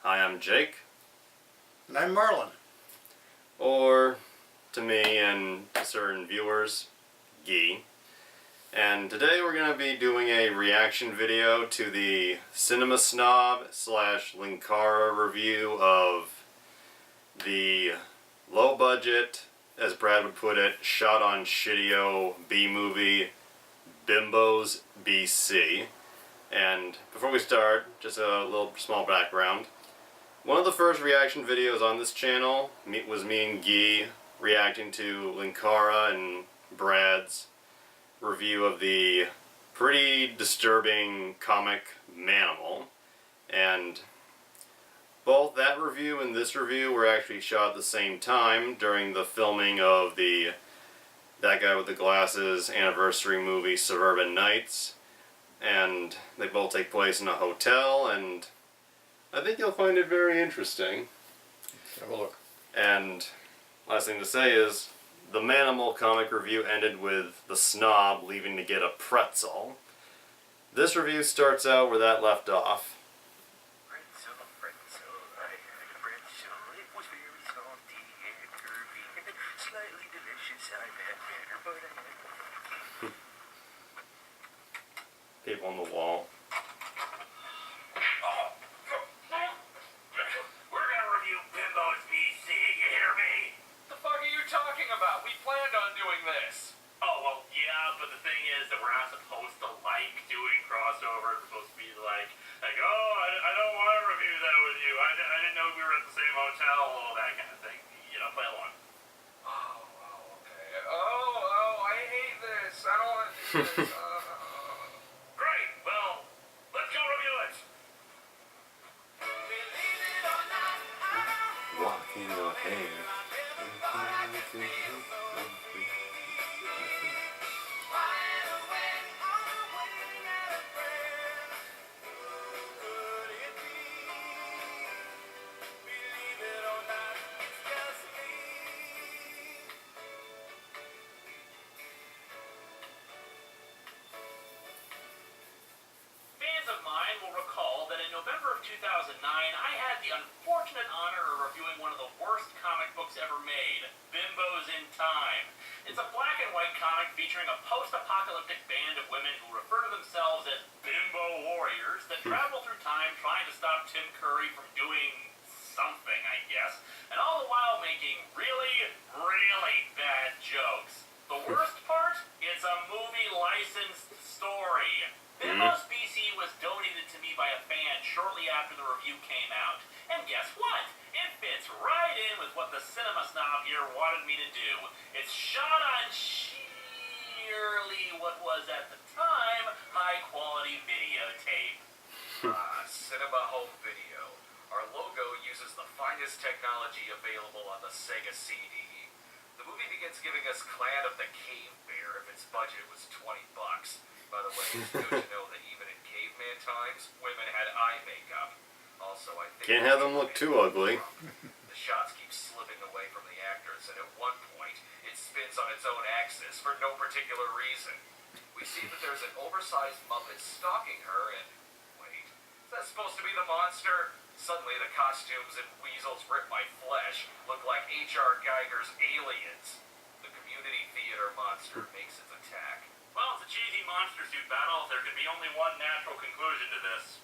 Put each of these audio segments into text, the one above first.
Hi, I'm Jake. And I'm Marlin. Or, to me and to certain viewers, Guy. And today we're going to be doing a reaction video to the Cinema Snob / Linkara review of the low budget, as Brad would put it, shot on shitty-o B-movie Bimbos BC. And before we start, just a little small background. One of the first reaction videos on this channel was me and Guy reacting to Linkara and Brad's review of the pretty disturbing comic Manimal. And both that review and this review were actually shot at the same time during the filming of That Guy with the Glasses anniversary movie Suburban Nights. And they both take place in a hotel, and I think you'll find it very interesting. Have a look. And last thing to say is, the Manimal comic review ended with the Snob leaving to get a pretzel. This review starts out where that left off. Pretzel, I had a pretzel. It was very salty and curvy, slightly delicious. I've had better, but I had... People on the wall. We're gonna review Bimbos BC, you hear me? The fuck are you talking about? We planned on doing this. Oh, well, yeah, but the thing is that we're not supposed to like doing crossovers. We're supposed to be like, oh, I don't want to review that with you. I didn't know we were at the same hotel, all that kind of thing. You know, play along. Oh, okay. Oh, I hate this. I don't want to do this. Great, well, let's go review it. Walking your hand. Fans of mine will recall that in November of 2009, I had the unfortunate honor of reviewing one of the worst comic books ever made, Bimbos in Time. It's a black and white comic featuring a post-apocalyptic band of women who refer to themselves as bimbo warriors that travel through time trying to stop Tim Curry from doing something, I guess, and all the while making really, really bad jokes. The worst part? It's a movie licensed story. Bimbos BC was donated to me by a fan shortly after the review came out. And guess what? It fits right in with what the Cinema Snob here wanted me to do. It's shot on sheerly what was at the time high-quality videotape. Cinema Home Video. Our logo uses the finest technology available on the Sega CD. The movie begins giving us Clan of the Cave Bear if its budget was $20. By the way, it's good to know that even in caveman times, women had eye makeup. Also, I think... Can't have them look too ugly. The shots keep slipping away from the actors, and at one point, it spins on its own axis for no particular reason. We see that there's an oversized Muppet stalking her, and... wait, is that supposed to be the monster? Suddenly, the costumes and weasels rip my flesh look like H.R. Geiger's Aliens. The community theater monster makes its attack. Well, it's a cheesy monster suit battle. There could be only one natural conclusion to this.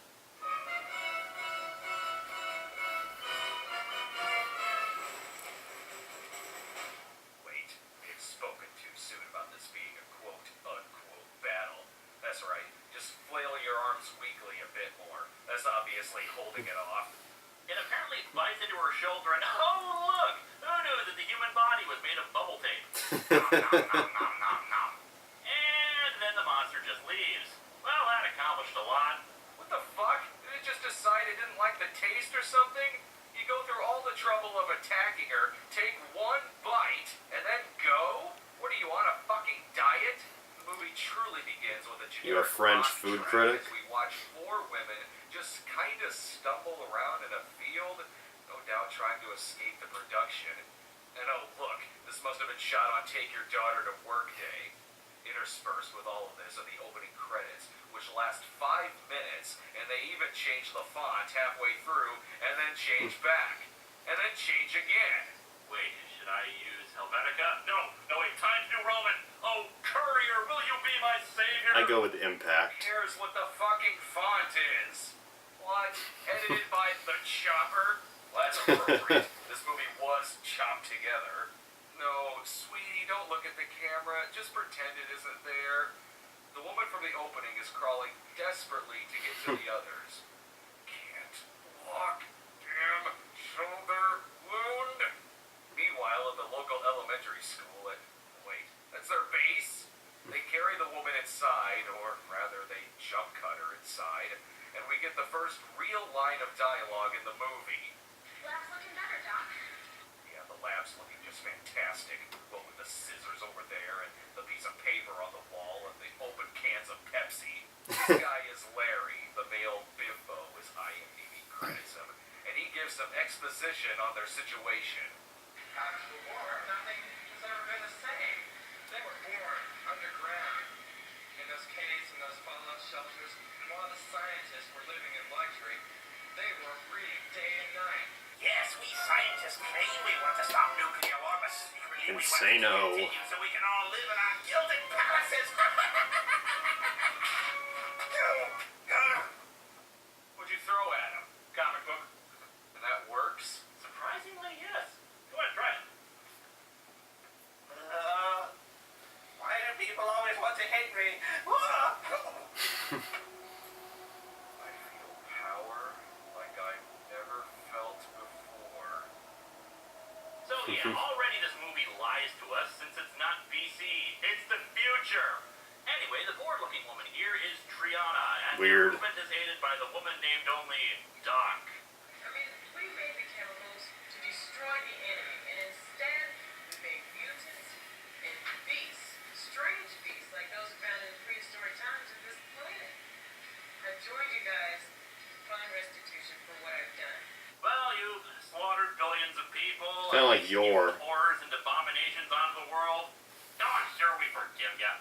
Wait, we've spoken too soon about this being a quote-unquote battle. That's right, just flail your arms weakly a bit more. That's obviously holding it off. It apparently bites into her shoulder and, oh, look! Who knew that the human body was made of bubble tape? Nom, nom, nom, nom, nom, nom. And then the monster just leaves. Well, that accomplished a lot. What the fuck? Did it just decide it didn't like the taste or something? You go through all the trouble of attacking her, take one bite, and then go? What are you, on a fucking diet? The movie truly begins with a generic You're a French rock food track critic? as we watch four women just kind of stumble around in a field, no doubt trying to escape the production. And oh look, this must have been shot on Take Your Daughter to Work Day. Interspersed with all of this are the opening credits, which last 5 minutes, and they even change the font halfway through, and then change back, and then change again. Wait, should I use Helvetica? No, wait, Times New Roman. Oh, Courier, will you be my savior? I go with Impact. Here's what the fucking font is. What? Edited by the Chopper? Well, that's appropriate. This movie was chopped together. No, sweetie, don't look at the camera. Just pretend it isn't there. The woman from the opening is crawling desperately to get to the others. Can't walk. Damn shoulder wound. Meanwhile, at the local elementary school, wait, that's their base? They carry the woman inside, or rather, they jump cut her inside, and we get the first real line of dialogue in the movie. Lab's looking better, Doc. Yeah, the lab's looking just fantastic. What with the scissors over there, and the piece of paper on the wall, and the open cans of Pepsi. This guy is Larry, the male bimbo, as IMDb credits him, and he gives some exposition on their situation. After the war, nothing has ever been the same. They were born underground in those caves and those fallout shelters. While the scientists were living in luxury, they were reading day and night. Yes, we scientists claim we want to stop nuclear war, but secretly we want it to Insano. continue so we can all live in our gilded palaces. What'd you throw at him? Comic book. And that works? Surprisingly, yes. Go ahead, try it. Why do people always want to hate me? I feel power like I've never felt before. So yeah, already this movie lies to us since it's not BC. It's the future. Anyway, the bored-looking woman here is Triana, and Weird. the movement is aided by the woman named only Doc. I mean, we made the chemicals to destroy the enemy, and instead we made mutants and beasts, strange beasts like those found in prehistoric times of this planet. I've joined you guys to find restitution for what I've done. Well, you've slaughtered billions of people. Kinda like and Yor. spewed horrors and abominations onto the world. Oh, I'm sure we forgive ya.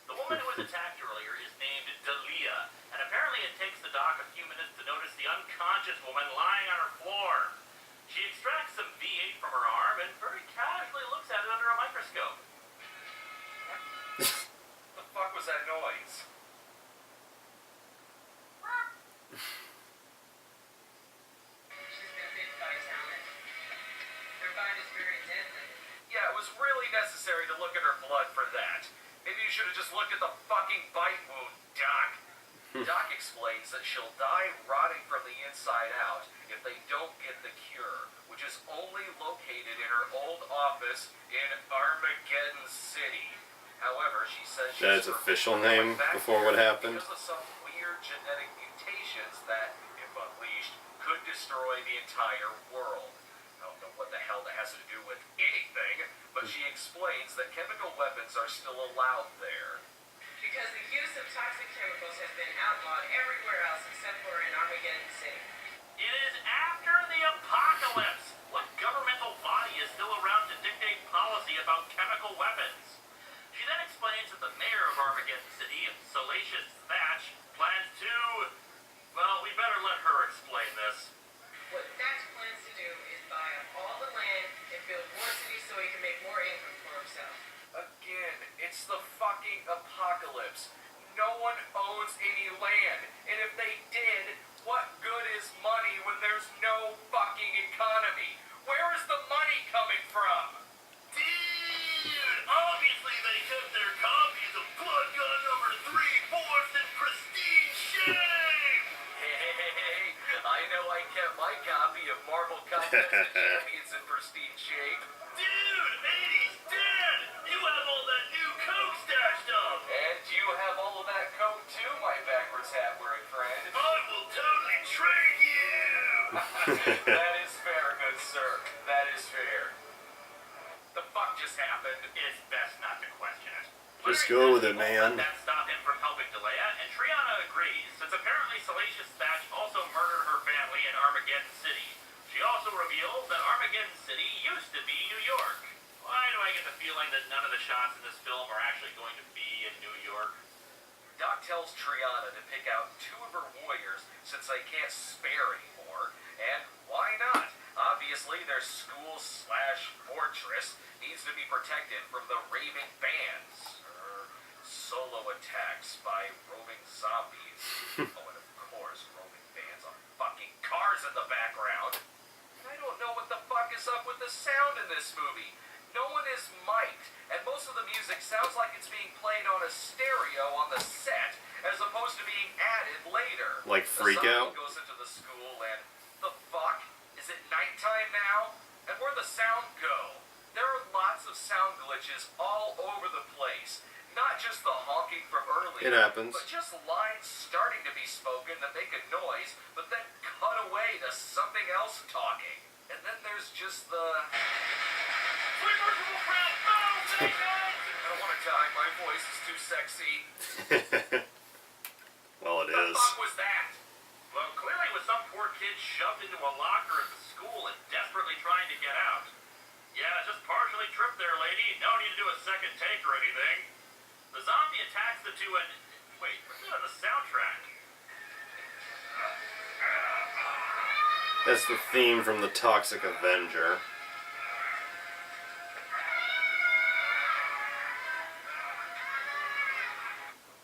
The woman who was attacked earlier is named Dalia, and apparently it takes the Doc a few minutes to notice the unconscious woman lying on her floor. She extracts some V8 from her arm and very casually looks at it under a microscope. The fuck was that noise? She's been bitten by a talon. Her bite is very deadly. Yeah, it was really necessary to look at her blood for that. Maybe you should have just looked at the fucking bite wound, Doc. Doc explains that she'll die rotting from the inside out if they don't get the cure, which is only located in her old office in Armageddon City. However, she says That's she's official forbidden name going back before there what happened? because of some weird genetic mutations that, if unleashed, could destroy the entire world. I don't know what the hell that has to do with anything, but she explains that chemical weapons are still allowed there. Because the use of toxic chemicals has been outlawed everywhere else except for in Armageddon City. It is after the apocalypse. What governmental body is still around to dictate policy about chemical weapons? She then explains that the mayor of Armageddon City, Salacious Thatch, plans to... Well, we better let her explain this. What Thatch plans to do is buy up all the land and build more cities so he can make more income for himself. Again, it's the fucking apocalypse. No one owns any land, and if they did, what good is money when there's no fucking economy? Where is the money coming from? Dude, obviously they kept their copies of Blood Gun number 3/4 in pristine shape! Hey, I know I kept my copy of Marvel Contest of Champions in pristine shape. Dude, 80's dead! You have all that new coke stashed up! And you have all of that coke too, my backwards hat wearing friend. I will totally trade you! That is fair, good sir. That is fair. The fuck just happened? It's best not to question it. Just go with it, man. That stopped him from helping Delea, and Triana agrees, since apparently Salacious Thatch also murdered her family in Armageddon City. She also reveals that Armageddon City used to be New York. Why do I get the feeling that none of the shots in this film are actually going to be in New York? Doc tells Triana to pick out 2 of her warriors since they can't spare anymore. And why not? Obviously, their school/fortress needs to be protected from the raving bands. Or solo attacks by roving zombies. Oh, and of course, roving bands on fucking cars in the background. And I don't know what the fuck is up with the sound in this movie. No one is mic'd, and most of the music sounds like it's being played on a stereo on the set, as opposed to being added later. Like Freak The Out? zombie goes into the school, and the fuck? Is it nighttime now? And where'd the sound go? There are lots of sound glitches all over the place. Not just the honking from earlier. It happens. But just lines starting to be spoken that make a noise, but then cut away to something else talking. And then there's just the... I don't want to die. My voice is too sexy. Well, it The is. fuck was that? Well, clearly it was some poor kid shoved into a locker at the school and desperately trying to get out. Yeah, just partially tripped there, lady. No need to do a second take or anything. The zombie attacks the two and... Wait, what's that on the soundtrack? That's the theme from the Toxic Avenger.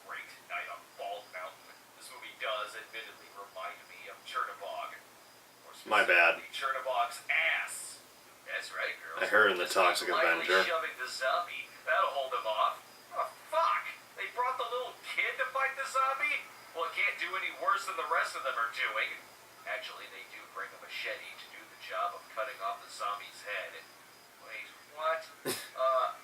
Great night on Bald Mountain. This movie does admittedly remind me of Chernobog. Or My bad. specifically Chernobog's ass. That's right, girls. I heard in the Just Toxic keep lightly Avenger. shoving the zombie. That'll hold him off. Oh, fuck! They brought the little kid to fight the zombie? Well, it can't do any worse than the rest of them are doing. Actually, they do bring a machete to do the job of cutting off the zombie's head. Wait, what?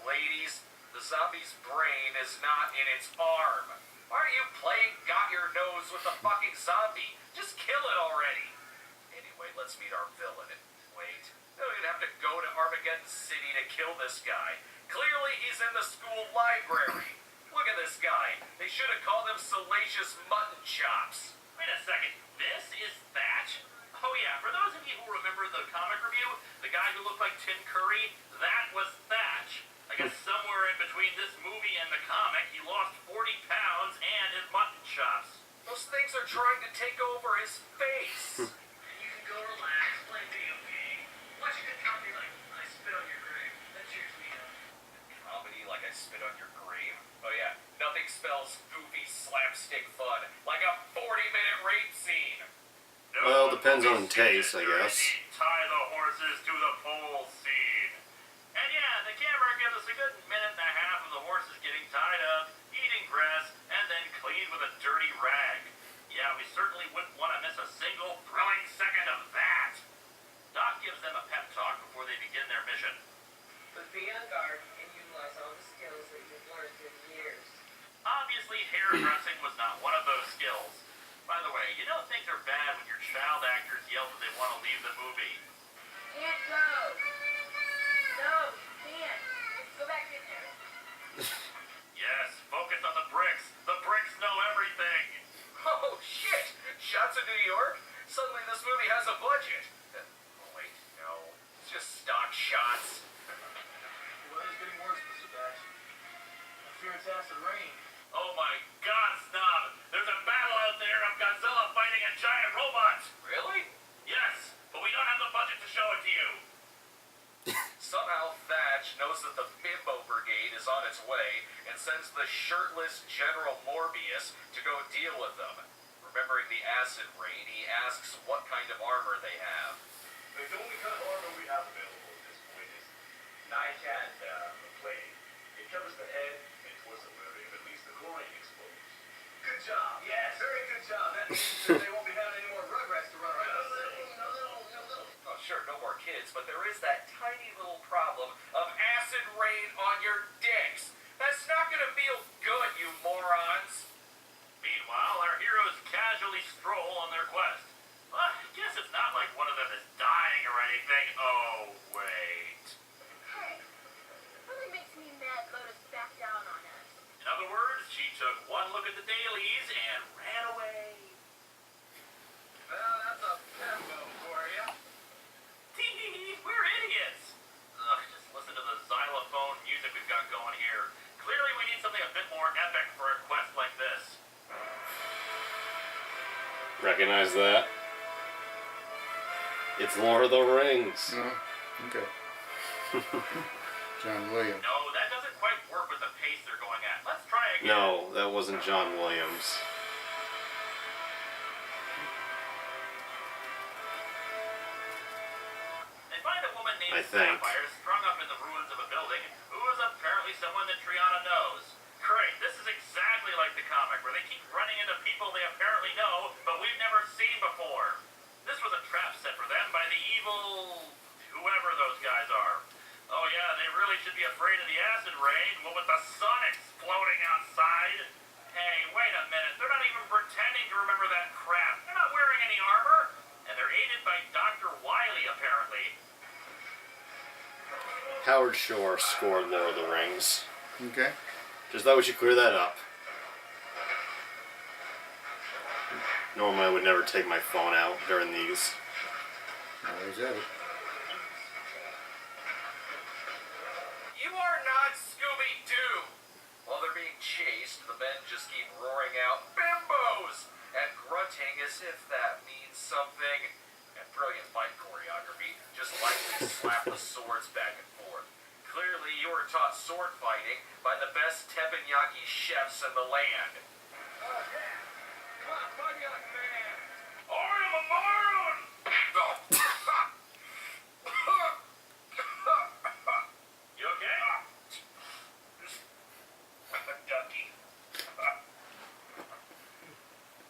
Ladies, the zombie's brain is not in its arm. Why are you playing got your nose with the fucking zombie? Just kill it already. Anyway, let's meet our villain. Wait, no, you'd have to go to Armageddon City to kill this guy. Clearly, he's in the school library. Look at this guy. They should have called him Salacious Mutton Chops. Wait a second. This is Thatch? Oh yeah, for those of you who remember the comic review, the guy who looked like Tim Curry, that was Thatch. I guess somewhere in between this movie and the comic, he lost 40 pounds and his mutton chops. Those things are trying to take over his face. You can go relax, play video game. Watch a good comedy like I Spit on Your Grave. That cheers me up. Comedy like I Spit on Your Grave? Oh yeah, nothing spells goofy slapstick fun like a 40-minute rape scene. Well, depends on taste, I guess. Tie the horses to the pole scene. And yeah, the camera gives us a good minute and a half of the horses getting tied up, eating grass, and then cleaned with a dirty rag. Yeah, we certainly wouldn't want to miss a single thrilling second of that. Doc gives them a pep talk before they begin their mission. But be on guard and utilize all the skills that you've learned through the years. Obviously, hairdressing was not one of those skills. By the way, you know things are bad when your child actors yell that they want to leave the movie. Can't go. No, can't. Go back in there. Yes, focus on the bricks. The bricks know everything. Oh shit! Shots of New York? Suddenly this movie has a budget. Oh wait, no. It's just stock shots. The weather's getting worse, Mr. Dash. I fear it's acid rain. Oh my God, Snob! There's a battle out there of Godzilla fighting a giant robot! Really? Yes, but we don't have the budget to show it to you. Somehow Thatch knows that the Bimbo Brigade is on its way and sends the shirtless General Morbius to go deal with them. Remembering the acid rain, he asks what kind of armor they have. The only kind of armor we have available at this point is NICAD plate. It covers the head and torso area, but leaves the groin exposed. Good job. Yes, very good job. That means that they won't be having any more Rugrats to run around. Oh, sure, no more kids, but there is that tiny little problem of acid rain on your dicks. That's not gonna feel good, you morons. Meanwhile, our heroes casually stroll on their quest. Well, I guess it's not like one of them is dying or anything. Oh, wait. Hey, really makes me mad Lotus back down on us. In other words, she took one look at the dailies and ran away. Well, that's a Bimbo for you. Tee, we're idiots. Ugh, just listen to the xylophone recognize that. It's Lord of the Rings. No? Okay. John Williams. No, that doesn't quite work with the pace they're going at. Let's try again. No, that wasn't John Williams. They find a woman named I think. Sapphire strung up in the ruins of a building who is apparently someone that Triana knows. Great, this is exactly like the comic where they keep running into people they apparently know, but we've never seen before. This was a trap set for them by the evil... whoever those guys are. Oh yeah, they really should be afraid of the acid rain, what with the sun exploding outside. Hey, wait a minute, they're not even pretending to remember that crap. They're not wearing any armor, and they're aided by Dr. Wily, apparently. Howard Shore scored Lord of the Rings. Okay. Just thought we should clear that up. Normally I would never take my phone out during these. Always at it. You are not Scooby-Doo! While they're being chased, the men just keep roaring out, Bimbos! And grunting as if that means something. And brilliant fight choreography, just lightly slap the swords back and forth. Clearly, you were taught sword fighting by the best teppanyaki chefs in the land. I am a Marlin! You okay? Ducky.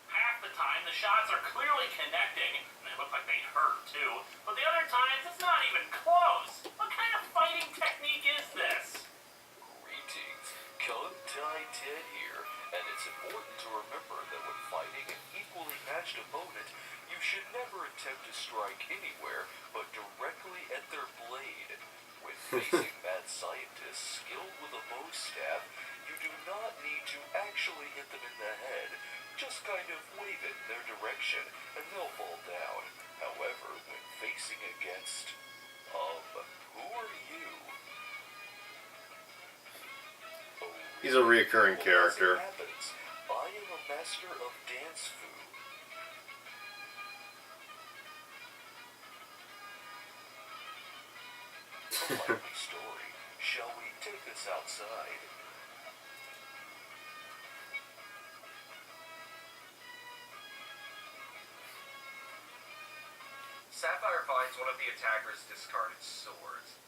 Half the time, the shots are clearly connecting, and they look like they hurt too. But the other times, it's not even close. What kind of fighting technique is this? Greetings, Gun-Tie Ted here, and it's important to remember that when fighting an equally matched opponent, you should never attempt to strike anywhere but directly at their blade. When facing mad scientists skilled with a bow staff, you do not need to actually hit them in the head. Just kind of wave it in their direction, and they'll fall down. However, when facing against, who are you? Oh, He's a reoccurring well, character. as it happens, I am a master of dance fu. A likely story. Shall we take this outside? Sapphire finds one of the attackers' discarded swords.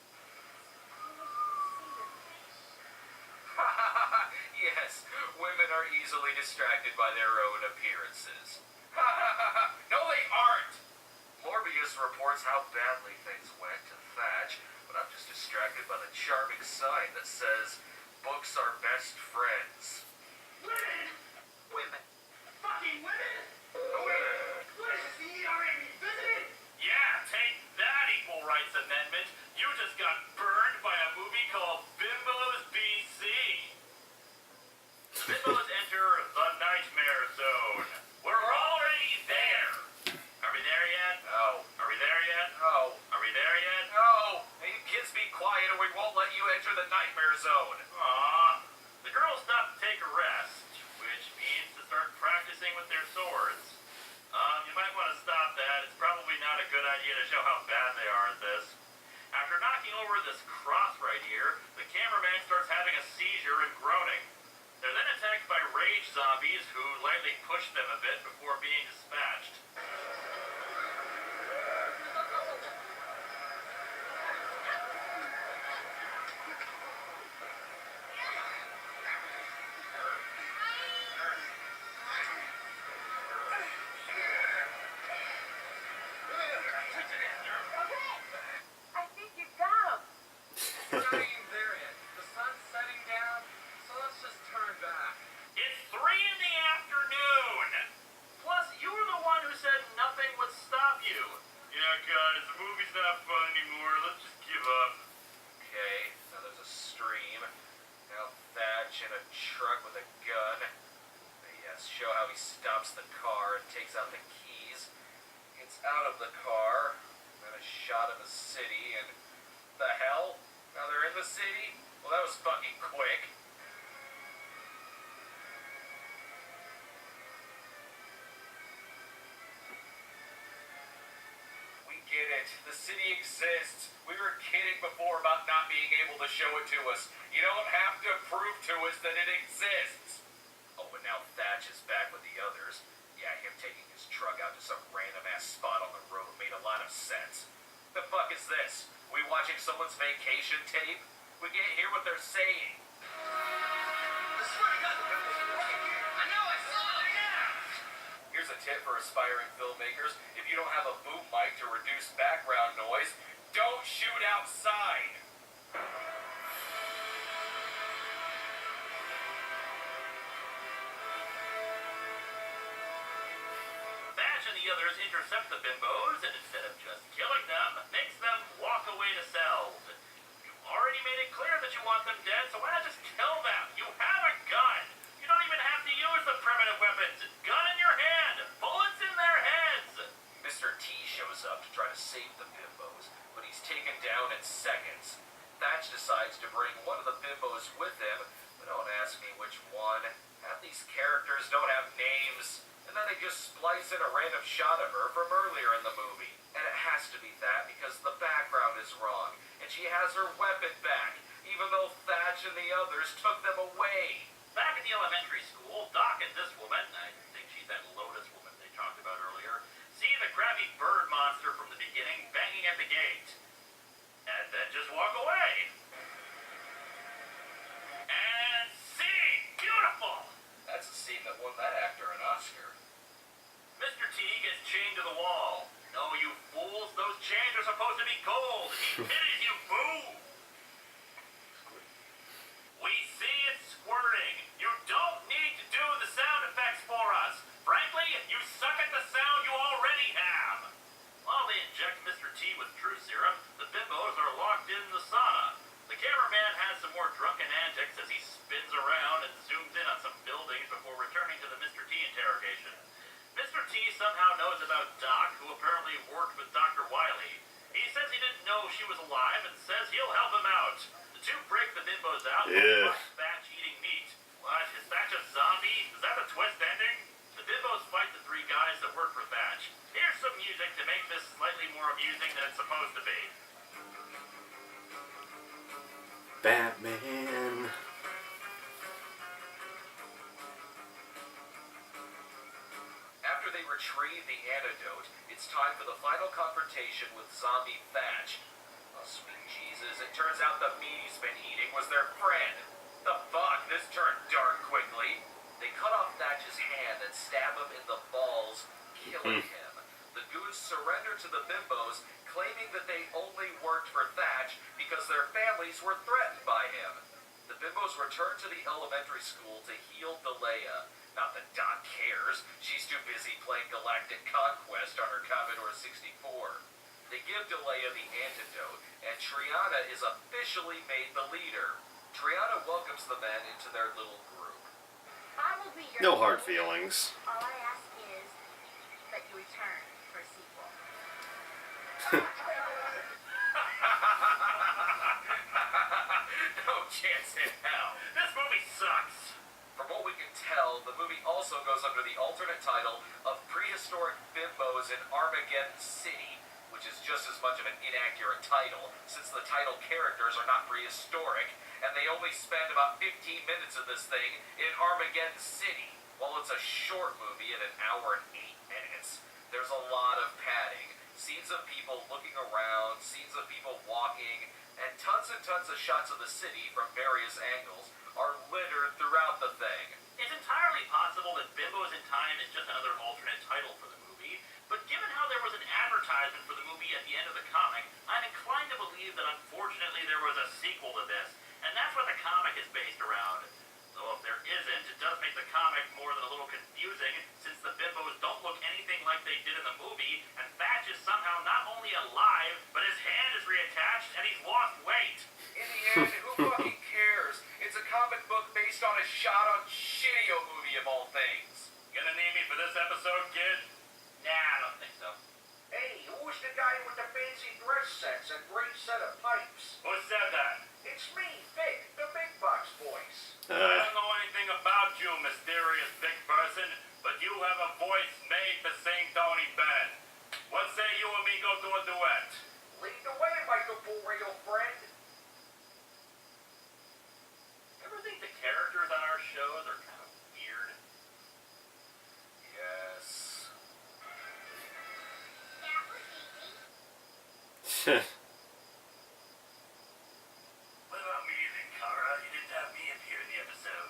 Yes, women are easily distracted by their own appearances. No, they aren't! Morbius reports how badly things went to Thatch, but I'm just distracted by the charming sign that says, books are best friends. Women! Women. Fucking women! What is the ERA revisited? Yeah, take that, Equal Rights Amendment. You just got burned by a movie called Bimbos BC. Bimbos enter the Nightmare Zone. We're already there. Are we there yet? No. Are we there yet? No. Are we there yet? No. Hey, you kids be quiet or we won't let you enter the Nightmare Zone. Aw. The girls stop to take a rest, which means to start practicing with their swords. You might want to stop that. It's probably not a good idea to show how bad they are at this. After knocking over this cross right here, the cameraman starts having a seizure and groaning. They're then attacked by rage zombies who lightly push them a bit before being dispatched. I think you got him. We're not even there yet. The sun's setting down, so let's just turn back. It's 3 in the afternoon! Plus, you were the one who said nothing would stop you. Yeah, guys, the movie's not fun anymore. Let's just give up. Okay, now there's a stream. Now Thatch in a truck with a gun. Yes, show how he stops the car and takes out the keys. Gets out of the car. Then a shot of the city and... The hell? Now they're in the city? Well, that was fucking quick. get it. The city exists. We were kidding before about not being able to show it to us. You don't have to prove to us that it exists. Oh, but now Thatch is back with the others. Yeah, him taking his truck out to some random-ass spot on the road made a lot of sense. The fuck is this? We watching someone's vacation tape? We can't hear what they're saying. I swear to God, the Bimbos were right here. I know, I saw it. Yeah. Here's a tip for aspiring filmmakers. If you don't have a boom mic to reduce background noise, don't shoot outside. Thatch and the others intercept the Bimbos, and instead of just killing them, makes them walk away to cells. You've already made it clear that you want them dead, so why not just kill them? You have a gun. You don't even have to use the primitive weapons. Gun in your hand, bullets in their heads. Mr. T shows up to try to save the Bimbos, but he's taken down in seconds. Thatch decides to bring one of the Bimbos with him, but don't ask me which one. Half these characters don't have names. And then they just splice in a random shot of her from earlier in the movie. And it has to be that because the background is wrong. And she has her weapon back, even though Thatch and the others took them away. Back at the elementary school, Doc and this woman, I think she's that Lotus woman they talked about earlier, see the crabby bird monster from the beginning banging at the gate. And then just walk away. And scene! Beautiful! That's a scene that won that actor an Oscar. Mr. T gets chained to the wall. No, you fools, those chains are supposed to be gold. He pities you, boo! We see it squirting. You don't need to do the sound effects for us. Frankly, you suck at the sound you already have. While they inject Mr. T with true serum, the Bimbos are locked in the sauna. The cameraman has some more drunken antics as he spins around and zooms in on some buildings before returning to the Mr. T interrogation. Mr. T somehow knows about Doc, who apparently worked with Dr. Wiley. He says he didn't know she was alive and says he'll help him out. The two break the Bimbos out and watch Thatch eating meat. What? Is Thatch a zombie? Is that a twist ending? The Bimbos fight the three guys that work for Thatch. Here's some music to make this slightly more amusing than it's supposed to be. Batman. After they retrieve the antidote, it's time for the final confrontation with zombie Thatch. Oh, sweet Jesus, it turns out the meat he's been eating was their friend. The fuck, this turned dark quickly. They cut off Thatch's hand and stab him in the balls, killing him. The goons surrender to the Bimbos, claiming that they only worked for Thatch because their families were threatened by him. The Bimbos return to the elementary school to heal Delea. Not that Doc cares. She's too busy playing Galactic Conquest on her Commodore 64. They give Delea the antidote, and Triana is officially made the leader. Triana welcomes the men into their little group. I will be your No hard leader. feelings. All I ask is that you return for a sequel. No chance in hell. This movie sucks. From what we can tell, the movie also goes under the alternate title of Prehistoric Bimbos in Armageddon City, which is just as much of an inaccurate title, since the title characters are not prehistoric, and they only spend about 15 minutes of this thing in Armageddon City. While it's a short movie at 1 hour and 8 minutes, there's a lot of padding, scenes of people looking around, scenes of people walking, and tons of shots of the city from various angles are littered throughout the thing. It's entirely possible that Bimbos in Time is just another alternate title for the movie, but given how there was an advertisement for the movie at the end of the comic, I'm inclined to believe that unfortunately there was a sequel to this, and that's what the comic is based around. Though if there isn't, it does make the comic more than a little confusing, since the Bimbos don't look anything like they did in the movie, and Thatch is somehow not only alive, but his hand is reattached and he's lost weight. In the end, who fucking cares? It's a comic book based on a shot-on-shitio movie of all things. Gonna need me for this episode, kid? Nah, I don't think so. Hey, who's the guy with the fancy dress sets and great set of pipes? Who said that? It's me, Vic, the big box voice. I don't know anything about you, mysterious big person, but you have a voice made to sing Tony Bennett. What say you and me go to a duet. Lead the way, Michael Boreal friend. Ever think the characters on our shows are kind of weird? Yes. What about me, Linkara? You didn't have me appear in the episode.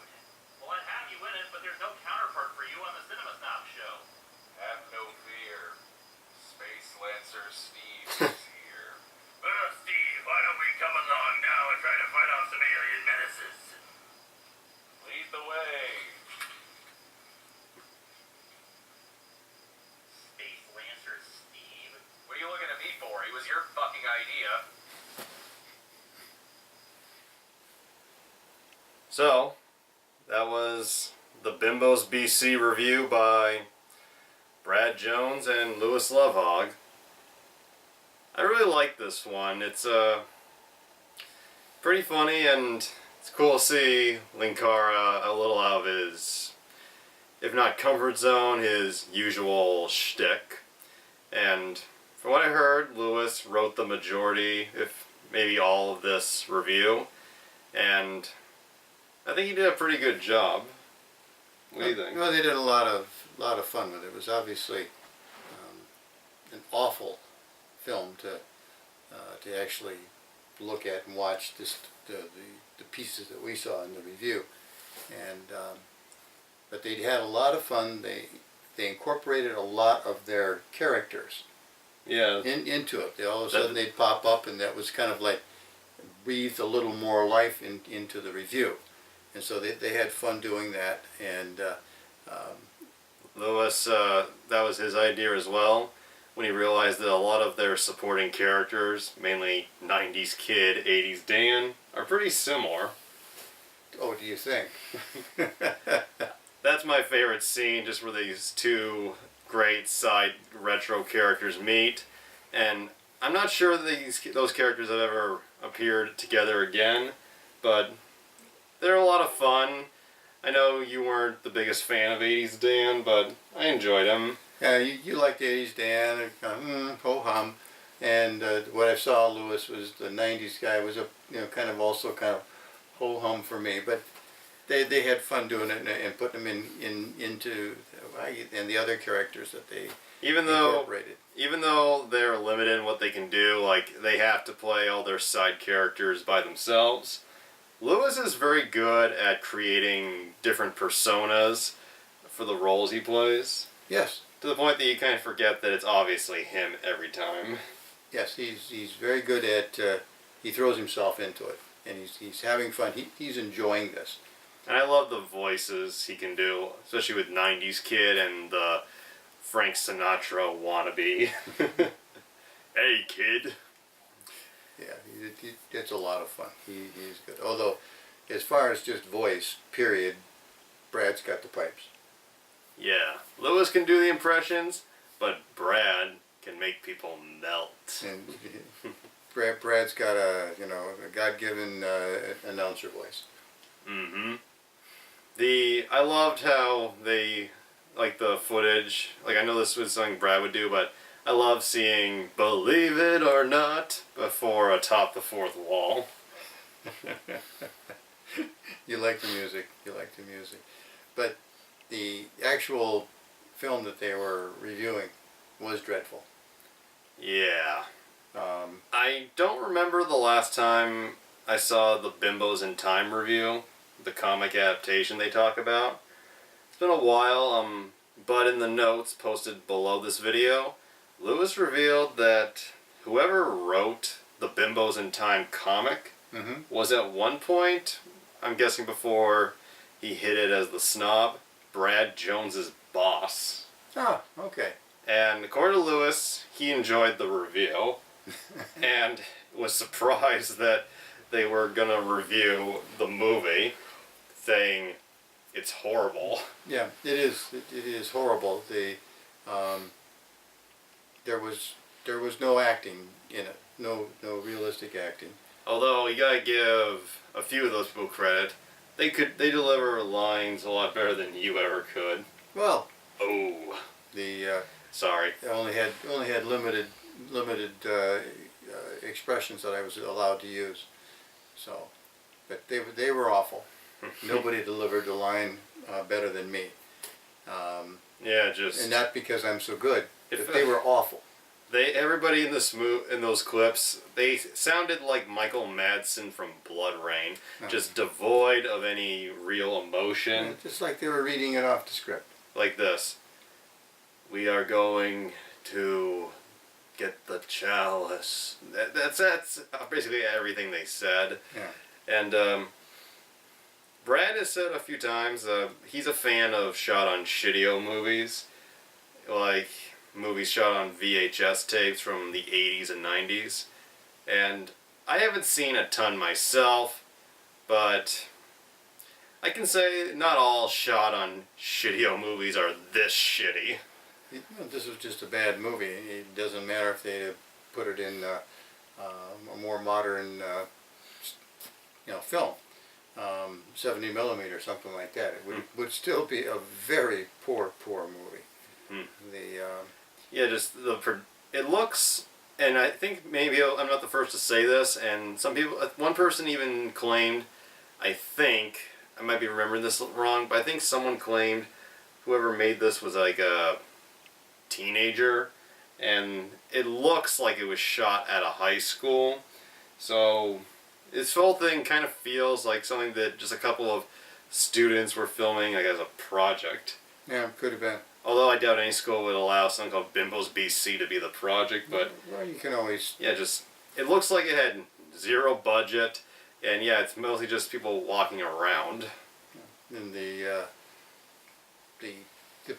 Well, I'd have you in it, but there's no counterpart for you on the Cinema Snob show. Have no fear. Space Lancer Steve is here. Well, Steve, why don't we come along now and try to fight off some alien menaces? Lead the way. Space Lancer Steve? What are you looking at me for? It was your fucking idea. So, that was the Bimbos BC review by Brad Jones and Lewis Lovhaug. I really like this one. It's pretty funny, and it's cool to see Linkara a little out of his, if not comfort zone, his usual shtick. And from what I heard, Lewis wrote the majority, if maybe all of this review, and I think he did a pretty good job. What do you think? Well, they did a lot of fun with it. It was obviously an awful film to actually look at and watch the pieces that we saw in the review, and but they had a lot of fun. They incorporated a lot of their characters Yeah. into it. They all of a sudden they'd pop up, and that was kind of like breathed a little more life into the review. And so they had fun doing that, and Lewis, that was his idea as well, when he realized that a lot of their supporting characters, mainly 90s Kid, 80s Dan, are pretty similar. oh, do you think? That's my favorite scene, just where these two great side retro characters meet, and I'm not sure those characters have ever appeared together again, but they're a lot of fun. I know you weren't the biggest fan of 80s Dan, but I enjoyed him. Yeah, you liked the 80s Dan, and kind of, ho-hum, and what I saw Lewis was the 90s guy was kind of also kind of ho-hum for me, but they had fun doing it and putting them into and the other characters that they incorporated. Even though they're limited in what they can do, like they have to play all their side characters by themselves, Lewis is very good at creating different personas for the roles he plays. Yes. To the point that you kind of forget that it's obviously him every time. Yes, he's very good at, he throws himself into it, and he's having fun. He's enjoying this. And I love the voices he can do, especially with 90s Kid and the Frank Sinatra wannabe. Hey, kid. Yeah, it's a lot of fun. He's good. Although, as far as just voice, period, Brad's got the pipes. Yeah, Lewis can do the impressions, but Brad can make people melt. And Brad's got a God-given announcer voice. Mm-hmm. I loved how they, like the footage, like I know this was something Brad would do, but I love seeing "Believe It or Not" before "Atop the Fourth Wall." You like the music. You like the music. But the actual film that they were reviewing was dreadful. Yeah. I don't remember the last time I saw the Bimbos in Time review, the comic adaptation they talk about. It's been a while, but in the notes posted below this video, Lewis revealed that whoever wrote the Bimbos in Time comic was at one point, I'm guessing before he hit it as the snob, Brad Jones's boss. Ah, okay. And according to Lewis, he enjoyed the review and was surprised that they were going to review the movie, saying it's horrible. Yeah, it is. It is horrible. There was no acting in it. No realistic acting. Although you gotta give a few of those people credit, they deliver lines a lot better than you ever could. Well, Oh, the sorry. they only had limited limited expressions that I was allowed to use. So, but they were awful. Nobody delivered the line better than me. Yeah, just And not because I'm so good, If, but they were awful. everybody in in those clips, they sounded like Michael Madsen from Blood Rain, just devoid of any real emotion. Just like they were reading it off the script. Like this. We are going to get the chalice. That's basically everything they said. Yeah. And Brad has said a few times he's a fan of shot on shitty movies, like movies shot on VHS tapes from the 80s and 90s. And I haven't seen a ton myself, but I can say not all shot on shitty movies are this shitty. This was just a bad movie. It doesn't matter if they put it in a more modern, film, 70 millimeter or something like that. It would still be a very poor movie. It looks, and I think maybe I'm not the first to say this, and some people, one person even claimed, I might be remembering this wrong, but I think someone claimed whoever made this was like a teenager, and it looks like it was shot at a high school. So this whole thing kind of feels like something that just a couple of students were filming like as a project. Yeah, could have been. Although I doubt any school would allow something called Bimbos BC to be the project, but well, you can always. yeah, just it looks like it had zero budget, and yeah, it's mostly just people walking around. And the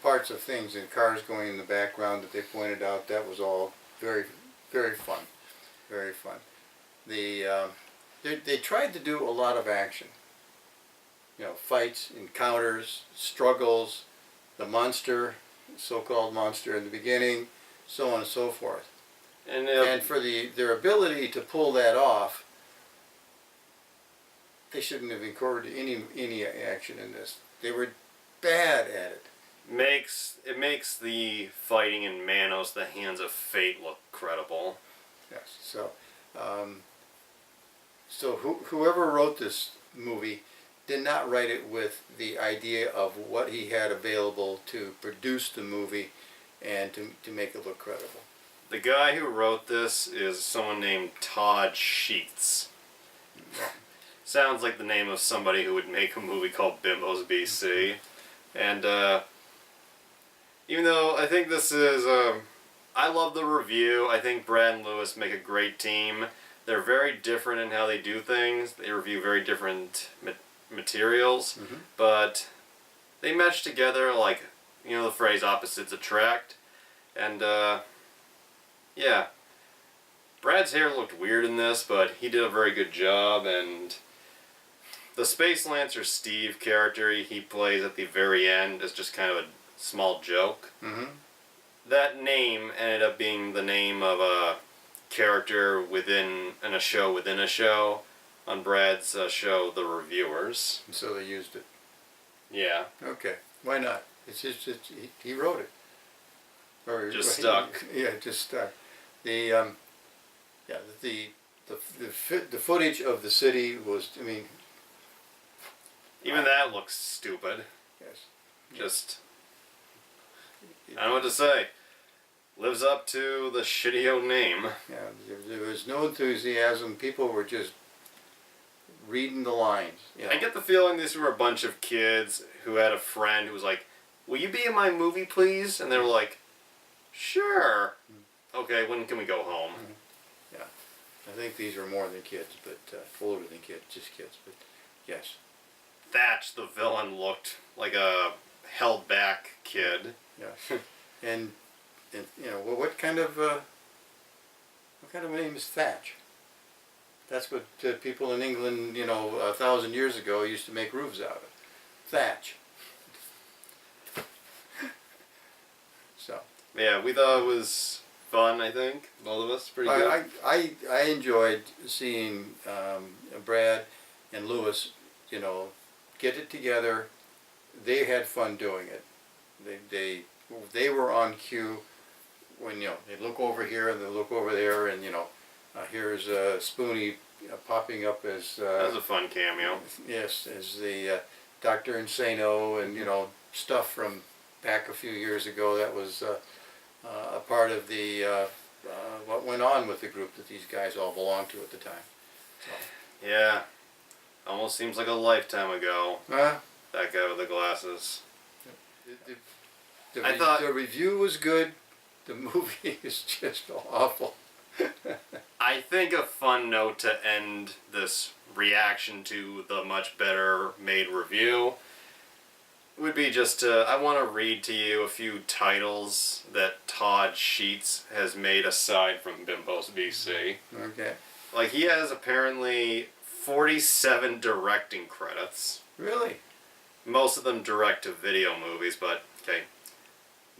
parts of things and cars going in the background that they pointed out, that was all very, very fun, very fun. They tried to do a lot of action. Fights, encounters, struggles, the monster, so-called monster in the beginning, so on and so forth. And for their ability to pull that off, they shouldn't have incurred any action in this. They were bad at it. It makes the fighting in Manos, the Hands of Fate, look credible. Yes. So whoever wrote this movie did not write it with the idea of what he had available to produce the movie and to make it look credible. The guy who wrote this is someone named Todd Sheets. Sounds like the name of somebody who would make a movie called Bimbos BC. And even though I think this is, I love the review. I think Brad and Lewis make a great team. They're very different in how they do things. They review very different materials, but they mesh together like, the phrase opposites attract. And yeah, Brad's hair looked weird in this, but he did a very good job. And the Space Lancer Steve character he plays at the very end is just kind of a small joke. That name ended up being the name of a character within a show on Brad's show, The Reviewers. And so they used it. Yeah. Okay. Why not? It's just he wrote it. Or just stuck. Yeah, just stuck. The footage of the city was, even that looks stupid. Yes. Just, I don't know what to say. Lives up to the shitty name. Yeah, there was no enthusiasm. People were just reading the lines. I get the feeling these were a bunch of kids who had a friend who was like, "Will you be in my movie, please?" And they were like, "Sure." Okay, when can we go home? Yeah, I think these were more than kids, but older than kids, just kids. But yes. Thatch, the villain, looked like a held-back kid. Yeah, and what kind of a name is Thatch? That's what people in England, 1,000 years ago used to make roofs out of. Thatch. So. Yeah, we thought it was fun. I think both of us pretty good. I enjoyed seeing Brad and Lewis, get it together. They had fun doing it. They were on cue. when, you know, they look over here and they look over there, and, you know, here's Spoonie popping up as That was a fun cameo. yes, as the Dr. Insano, and, you know, stuff from back a few years ago that was a part of the what went on with the group that these guys all belonged to at the time. So. Yeah, almost seems like a lifetime ago. That guy with the glasses. I thought the review was good. The movie is just awful. I think a fun note to end this reaction to the much better made review would be just to, I want to read to you a few titles that Todd Sheets has made aside from Bimbos BC. Okay. Like, he has apparently 47 directing credits. Really? Most of them direct-to-video movies, but, okay.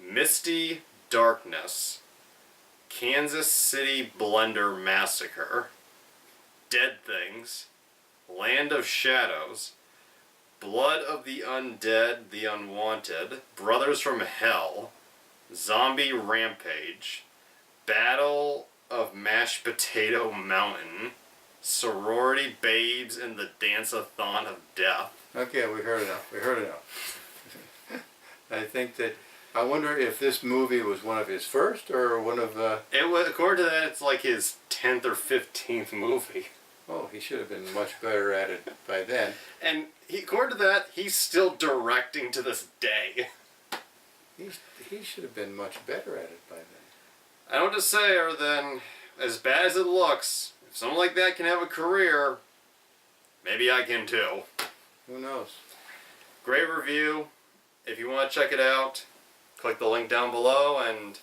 Misty Darkness, Kansas City Blender Massacre, Dead Things, Land of Shadows, Blood of the Undead, the Unwanted, Brothers from Hell, Zombie Rampage, Battle of Mashed Potato Mountain, Sorority Babes in the Dance-a-thon of Death. Okay, we heard enough. We heard enough. I think that, I wonder if this movie was one of his first or one of It was, according to that, it's like his 10th or 15th movie. Oh, he should have been much better at it by then. And according to that, he's still directing to this day. He should have been much better at it by then. I don't just say other than, as bad as it looks, if someone like that can have a career, maybe I can too. Who knows? Great review. If you want to check it out, click the link down below, and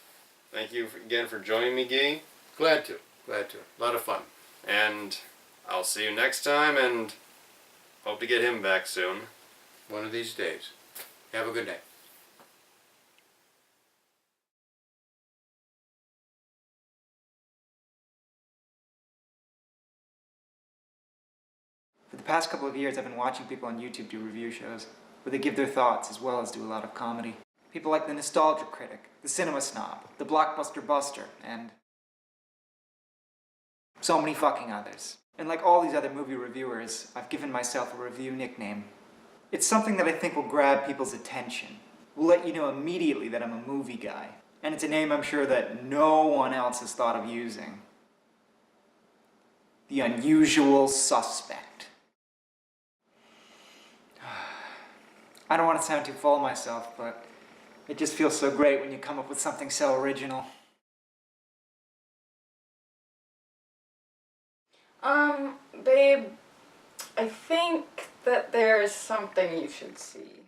thank you again for joining me, Guy. Glad to. Glad to. A lot of fun. And I'll see you next time, and hope to get him back soon. One of these days. Have a good night. For the past couple of years, I've been watching people on YouTube do review shows, where they give their thoughts as well as do a lot of comedy. People like the Nostalgia Critic, the Cinema Snob, the Blockbuster Buster, and so many fucking others. And like all these other movie reviewers, I've given myself a review nickname. It's something that I think will grab people's attention. Will let you know immediately that I'm a movie guy. And it's a name I'm sure that no one else has thought of using. The Unusual Suspect. I don't want to sound too full of myself, but it just feels so great when you come up with something so original. Babe, I think that there's something you should see.